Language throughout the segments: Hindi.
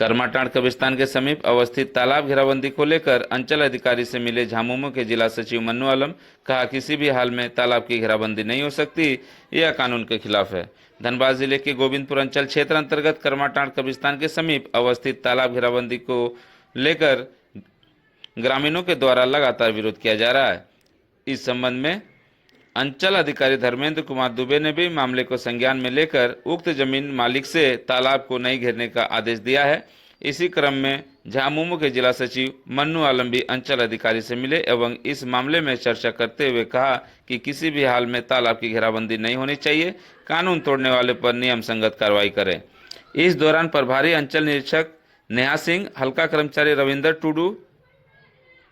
करमाटांड़ कब्रिस्तान के समीप अवस्थित तालाब घेराबंदी को लेकर अंचल अधिकारी से मिले झामुमो के जिला सचिव मन्नू आलम कहा, किसी भी हाल में तालाब की घेराबंदी नहीं हो सकती, यह कानून के खिलाफ है। धनबाद जिले के गोविंदपुर अंचल क्षेत्र अंतर्गत करमाटांड़ कब्रिस्तान के समीप अवस्थित तालाब घेराबंदी को लेकर ग्रामीणों के द्वारा लगातार विरोध किया जा रहा है। इस संबंध में अंचल अधिकारी धर्मेंद्र कुमार दुबे ने भी मामले को संज्ञान में लेकर उक्त जमीन मालिक से तालाब को नहीं घेरने का आदेश दिया है। इसी क्रम में झामुमो के जिला सचिव मन्नू आलम भी अंचल अधिकारी से मिले एवं इस मामले में चर्चा करते हुए कहा कि किसी भी हाल में तालाब की घेराबंदी नहीं होनी चाहिए, कानून तोड़ने वाले पर नियम संगत कार्रवाई करें। इस दौरान प्रभारी अंचल निरीक्षक नेहा सिंह, हल्का कर्मचारी रविंदर टुडू,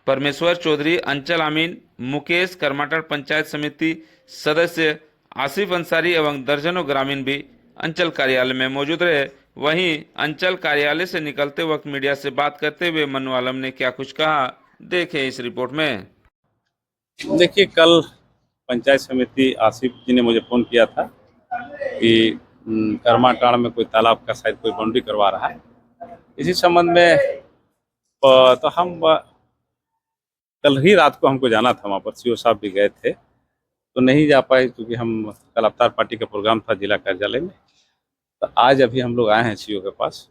परमेश्वर चौधरी, अंचल आमीन मुकेश, करमाटांड़ पंचायत समिति सदस्य आसिफ अंसारी एवं दर्जनों ग्रामीण भी अंचल कार्यालय में मौजूद रहे। वहीं अंचल कार्यालय से निकलते वक्त मीडिया से बात करते हुए मन्नू आलम ने क्या कुछ कहा, देखें इस रिपोर्ट में। देखिए, कल पंचायत समिति आसिफ जी ने मुझे फ़ोन किया था कि करमाटांड़ में कोई तालाब का शायद कोई बाउंड्री करवा रहा है। इसी संबंध में तो हम कल ही रात को हमको जाना था, वहाँ पर सीओ साहब भी गए थे तो नहीं जा पाए क्योंकि हम कल अवतार पार्टी का प्रोग्राम था जिला कार्यालय में। तो आज अभी हम लोग आए हैं सीओ के पास,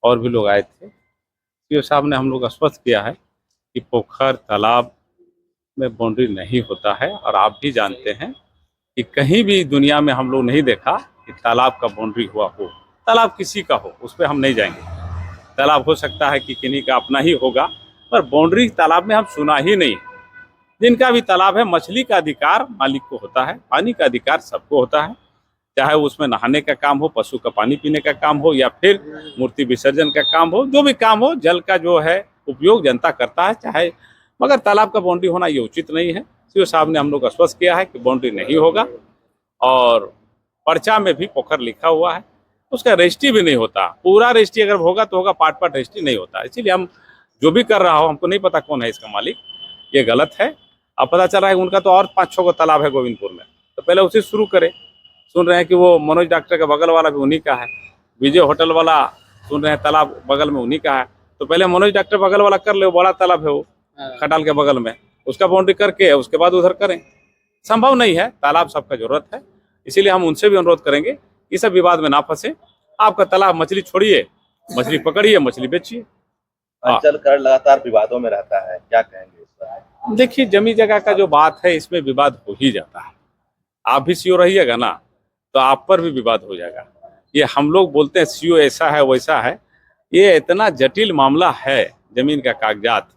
और भी लोग आए थे। सीओ साहब ने हम लोग आश्वस्त किया है कि पोखर तालाब में बाउंड्री नहीं होता है, और आप भी जानते हैं कि कहीं भी दुनिया में हम लोग नहीं देखा कि तालाब का बाउंड्री हुआ हो। तालाब किसी का हो उस पर हम नहीं जाएंगे। तालाब हो सकता है कि किन्हीं का अपना ही होगा, पर बाउंड्री तालाब में हम सुना ही नहीं। जिनका भी तालाब है, मछली का अधिकार मालिक को होता है, पानी का अधिकार सबको होता है, चाहे उसमें नहाने का काम हो, पशु का पानी पीने का काम हो, या फिर मूर्ति विसर्जन का काम हो, जो भी काम हो, जल का जो है उपयोग जनता करता है चाहे। मगर तालाब का बाउंड्री होना ये उचित नहीं है। सीओ साहब ने हम लोग आश्वस्त किया है कि बाउंड्री नहीं होगा, और पर्चा में भी पोखर लिखा हुआ है, उसका रजिस्ट्री भी नहीं होता। पूरा रजिस्ट्री अगर होगा तो होगा, पार्ट पार्ट रजिस्ट्री नहीं होता। इसीलिए हम जो भी कर रहा हो, हमको नहीं पता कौन है इसका मालिक, ये गलत है। अब पता चल रहा है उनका तो और 5-6 को तालाब है गोविंदपुर में, तो पहले उसे शुरू करें। सुन रहे हैं कि वो मनोज डॉक्टर का बगल वाला भी उन्हीं का है, विजय होटल वाला सुन रहे हैं तालाब बगल में उन्हीं का है, तो पहले मनोज डॉक्टर बगल वाला कर ले, वो बड़ा तालाब है वो खटाल के बगल में, उसका बाउंड्री करके उसके बाद उधर करें। संभव नहीं है, तालाब सबका जरूरत है। इसीलिए हम उनसे भी अनुरोध करेंगे इस सब विवाद में ना फंसे। आपका तालाब, मछली छोड़िए, मछली पकड़िए, मछली बेचिए। अंचल कर लगातार विवादों में रहता है, क्या कहेंगे इस पर? देखिए, जमीन जगह का जो बात है इसमें विवाद हो ही जाता है। आप भी सीओ रहिएगा ना तो आप पर भी विवाद हो जाएगा। ये हम लोग बोलते हैं सीओ ऐसा है वैसा है, ये इतना जटिल मामला है जमीन का कागजात,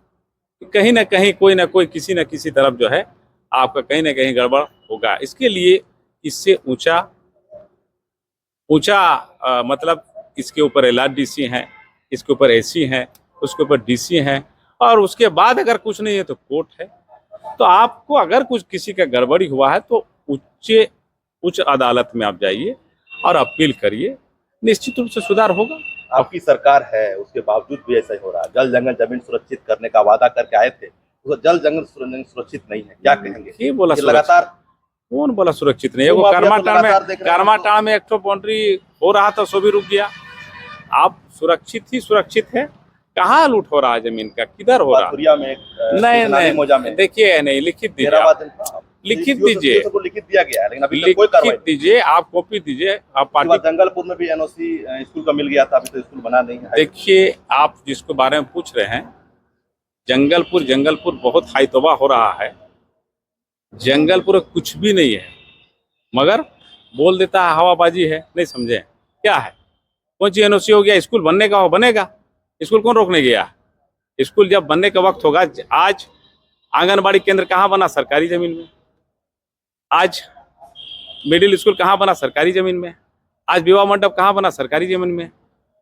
कहीं ना कहीं कोई ना कोई किसी न किसी तरफ जो है आपका कहीं ना कहीं गड़बड़ होगा। इसके लिए इससे ऊंचा मतलब इसके ऊपर LRDC है, इसके ऊपर AC है, उसके ऊपर DC है, और उसके बाद अगर कुछ नहीं है तो कोर्ट है। तो आपको अगर कुछ किसी का गड़बड़ी हुआ है तो उच्च अदालत में आप जाइए और अपील करिए, निश्चित रूप से सुधार होगा। आपकी सरकार है, उसके बावजूद भी ऐसा ही हो रहा है। जल जंगल जमीन सुरक्षित करने का वादा करके आए थे, तो जल जंगल सुरक्षित नहीं है, क्या कहेंगे? ये बोला लगातार, कौन बोला सुरक्षित नहीं है? वो करमाटांड़ में एक तो बाउंड्री हो रहा था, सो भी रुक गया। आप सुरक्षित ही सुरक्षित है, कहाँ लूट हो रहा है जमीन का, किधर हो रहा है? नहीं, देखिए, नहीं, लिखित दीजिए, लिखित दीजिए, लिखित दिया गया है, लेकिन अभी तक कोई कार्रवाई नहीं। दीजिए, आप कॉपी दीजिए। आप पार्टी जंगलपुर में भी NOC स्कूल का मिल गया था, अभी तो स्कूल बना नहीं है। देखिए, आप जिसको बारे में पूछ रहे हैं, जंगलपुर बहुत हाई तौबा हो रहा है। जंगलपुर कुछ भी नहीं है, मगर बोल देता है हवाबाजी है। नहीं समझे क्या है? कौन सी NOC हो गया? स्कूल बनने का हो, बनेगा। स्कूल कौन रोकने गया? स्कूल जब बनने का वक्त होगा। आज आंगनबाड़ी केंद्र कहाँ बना? सरकारी जमीन में। आज मिडिल स्कूल कहाँ बना? सरकारी जमीन में। आज विवाह मंडप कहाँ बना? सरकारी जमीन में।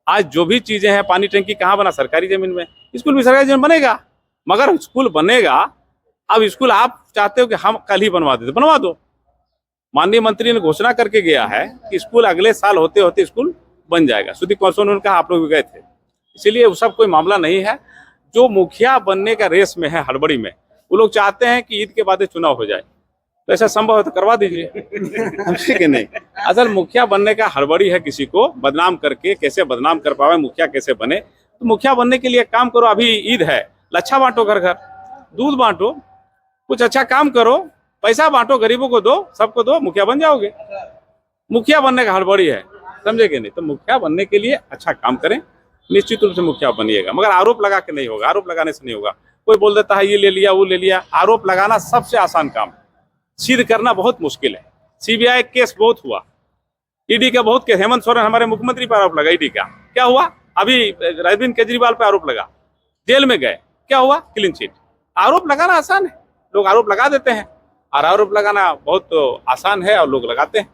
आज जो भी चीजें हैं, पानी टंकी कहाँ बना? सरकारी जमीन में। स्कूल भी सरकारी जमीन बनेगा, मगर स्कूल बनेगा। अब स्कूल आप चाहते हो कि हम कल ही बनवा देते, बनवा दो। माननीय मंत्री ने घोषणा करके गया है कि स्कूल अगले साल होते होते स्कूल बन जाएगा। सुदीप कौशल ने कहा, आप लोग भी गए थे। इसीलिए वो सब कोई मामला नहीं है। जो मुखिया बनने का रेस में है, हड़बड़ी में, वो लोग चाहते हैं कि ईद के बाद चुनाव हो जाए। तो ऐसा संभव है तो करवा दीजिए। समझे कि नहीं? असल मुखिया बनने का हड़बड़ी है, किसी को बदनाम करके कैसे बदनाम कर पावे, मुखिया कैसे बने। तो मुखिया बनने के लिए एक काम करो, अभी ईद है, लच्छा बांटो, घर घर दूध बांटो, कुछ अच्छा काम करो, पैसा बांटो, गरीबों को दो, सबको दो, मुखिया बन जाओगे। मुखिया बनने का हड़बड़ी है, समझे कि नहीं? तो मुखिया बनने के लिए अच्छा काम करें, निश्चित रूप से मुखिया बनिएगा, मगर आरोप लगा के नहीं होगा। आरोप लगाने से नहीं होगा। कोई बोल देता है ये ले लिया वो ले लिया। आरोप लगाना सबसे आसान काम है, सिद्ध करना बहुत मुश्किल है। सीबीआई केस बहुत हुआ, ईडी का बहुत केस, हेमंत सोरेन हमारे मुख्यमंत्री पर आरोप लगा, ईडी का क्या हुआ? अभी अरविंद केजरीवाल पे आरोप लगा, जेल में गए, क्या हुआ? Clean chit. आरोप लगाना आसान है, लोग आरोप लगा देते हैं, और आरोप लगाना बहुत आसान है और लोग लगाते हैं।